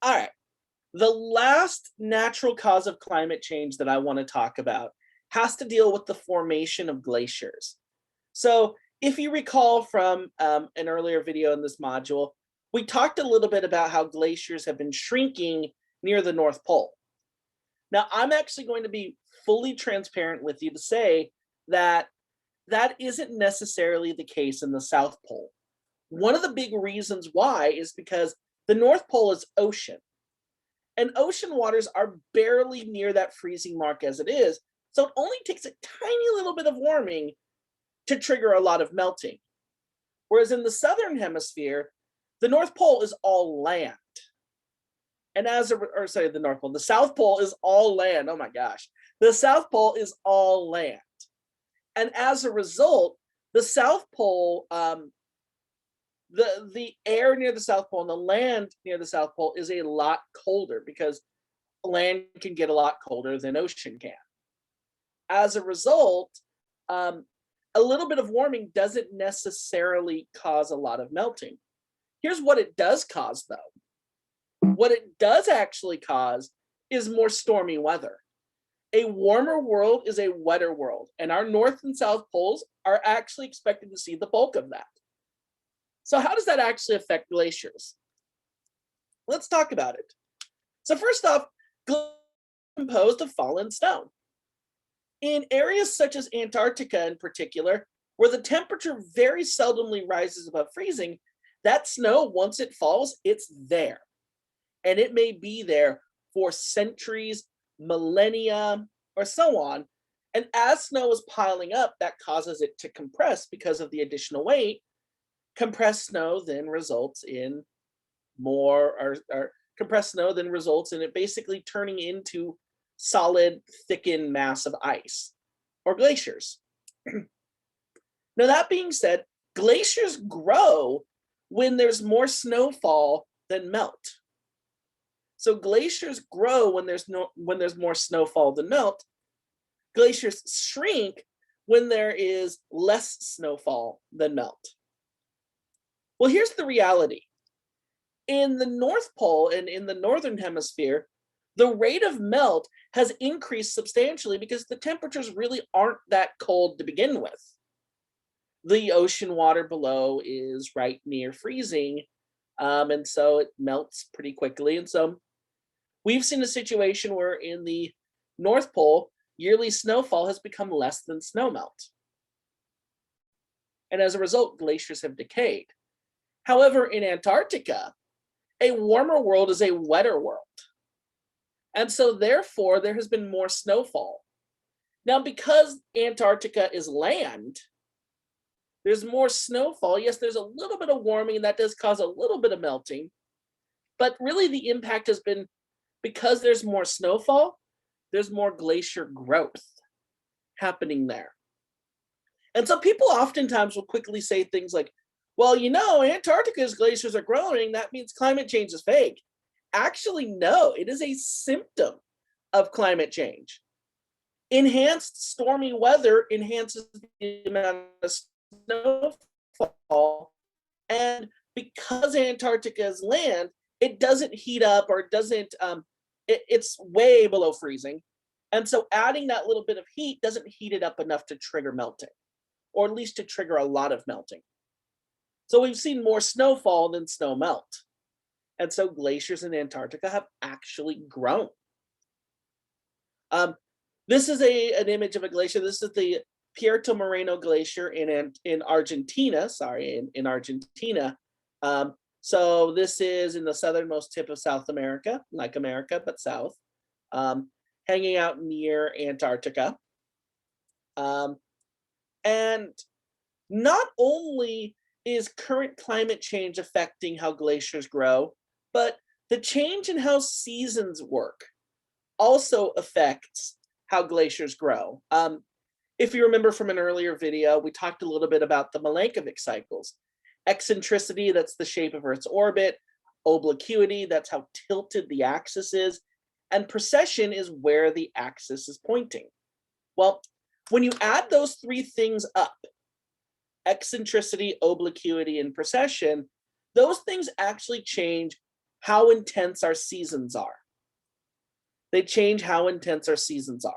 All right. The last natural cause of climate change that I want to talk about has to deal with the formation of glaciers. So, if you recall from an earlier video in this module, we talked a little bit about how glaciers have been shrinking near the North Pole. Now, I'm actually going to be fully transparent with you to say that that isn't necessarily the case in the South Pole. One of the big reasons why is because the North Pole is ocean, and ocean waters are barely near that freezing mark as it is. So it only takes a tiny little bit of warming to trigger a lot of melting. Whereas in the southern hemisphere, the North Pole is all land. And the North Pole, the South Pole is all land. Oh my gosh. The South Pole is all land. And as a result, the South Pole, the air near the South Pole and the land near the South Pole is a lot colder because land can get a lot colder than ocean can. As a result, a little bit of warming doesn't necessarily cause a lot of melting. Here's what it does cause, though. What it does actually cause is more stormy weather. A warmer world is a wetter world, and our North and South poles are actually expected to see the bulk of that. So how does that actually affect glaciers? Let's talk about it. So first off, glaciers are composed of fallen snow. In areas such as Antarctica in particular, where the temperature very seldomly rises above freezing, that snow, once it falls, it's there. And it may be there for centuries, millennia, or so on. And as snow is piling up, that causes it to compress because of the additional weight. Compressed snow then results in compressed snow then results in it basically turning into solid, thickened mass of ice or glaciers. Now, that being said, glaciers grow when there's more snowfall than melt. So glaciers grow when there's more snowfall than melt. Glaciers shrink when there is less snowfall than melt. Well, here's the reality. In the North Pole and in the Northern Hemisphere, the rate of melt has increased substantially because the temperatures really aren't that cold to begin with. The ocean water below is right near freezing, and so it melts pretty quickly. And so we've seen a situation where in the North Pole, yearly snowfall has become less than snowmelt. And as a result, glaciers have decayed. However, in Antarctica, a warmer world is a wetter world. And so therefore, there has been more snowfall. Now, because Antarctica is land, there's more snowfall. Yes, there's a little bit of warming, and that does cause a little bit of melting. But really, the impact has been because there's more snowfall, there's more glacier growth happening there. And so people oftentimes will quickly say things like, well, Antarctica's glaciers are growing. That means climate change is fake. Actually, no, it is a symptom of climate change. Enhanced stormy weather enhances the amount of snowfall. And because Antarctica is land, it doesn't heat up or it's way below freezing. And so adding that little bit of heat doesn't heat it up enough to trigger melting, or at least to trigger a lot of melting. So we've seen more snowfall than snow melt. And so glaciers in Antarctica have actually grown. This is an image of a glacier. This is the Perito Moreno Glacier in Argentina. In Argentina. So this is in the southernmost tip of South America, like America, but south, hanging out near Antarctica. And not only is current climate change affecting how glaciers grow, but the change in how seasons work also affects how glaciers grow. If you remember from an earlier video, we talked a little bit about the Milankovitch cycles. Eccentricity, that's the shape of Earth's orbit. Obliquity, that's how tilted the axis is. And precession is where the axis is pointing. Well, when you add those three things up, eccentricity, obliquity, and precession, those things actually change how intense our seasons are. They change how intense our seasons are.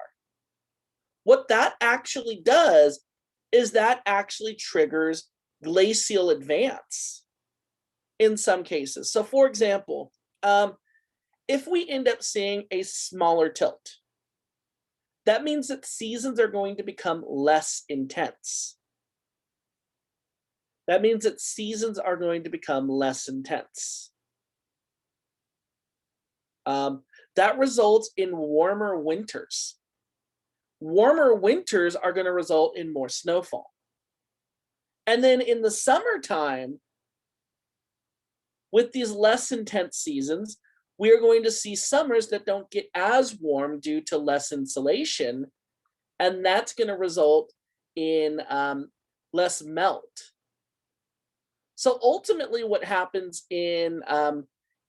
What that actually does is that actually triggers glacial advance in some cases. So for example, if we end up seeing a smaller tilt, that means that seasons are going to become less intense. That means that seasons are going to become less intense. That results in warmer winters. Warmer winters are going to result in more snowfall. And then in the summertime, with these less intense seasons, we are going to see summers that don't get as warm due to less insulation, and that's going to result in less melt. So ultimately, what happens in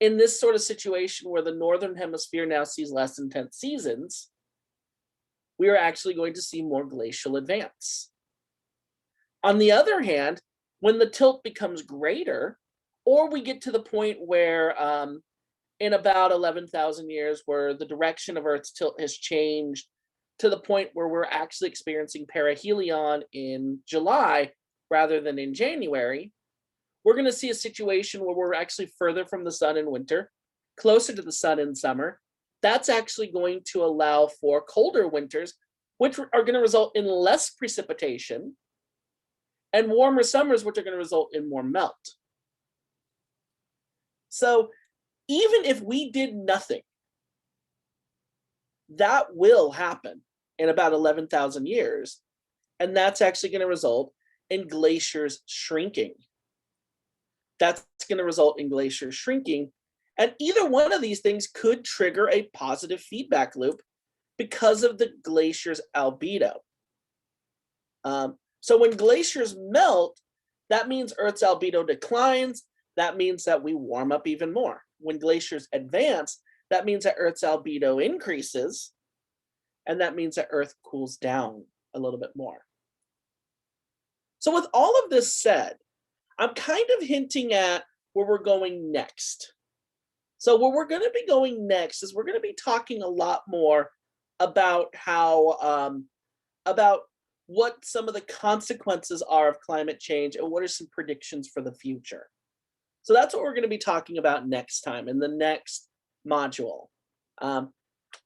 this sort of situation where the northern hemisphere now sees less intense seasons, we are actually going to see more glacial advance. On the other hand, when the tilt becomes greater, or we get to the point where in about 11,000 years, where the direction of Earth's tilt has changed to the point where we're actually experiencing perihelion in July rather than in January, we're going to see a situation where we're actually further from the sun in winter, closer to the sun in summer. That's actually going to allow for colder winters, which are going to result in less precipitation, and warmer summers, which are going to result in more melt. So even if we did nothing, that will happen in about 11,000 years, and that's actually going to result in glaciers shrinking. That's going to result in glaciers shrinking, and either one of these things could trigger a positive feedback loop because of the glacier's albedo. So when glaciers melt, that means Earth's albedo declines. That means that we warm up even more. When glaciers advance, that means that Earth's albedo increases, and that means that Earth cools down a little bit more. So with all of this said, I'm kind of hinting at where we're going next. So where we're going to be going next is we're going to be talking a lot more about how, about what some of the consequences are of climate change and what are some predictions for the future. So that's what we're going to be talking about next time in the next module.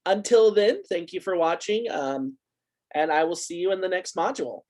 Until then, thank you for watching, and I will see you in the next module.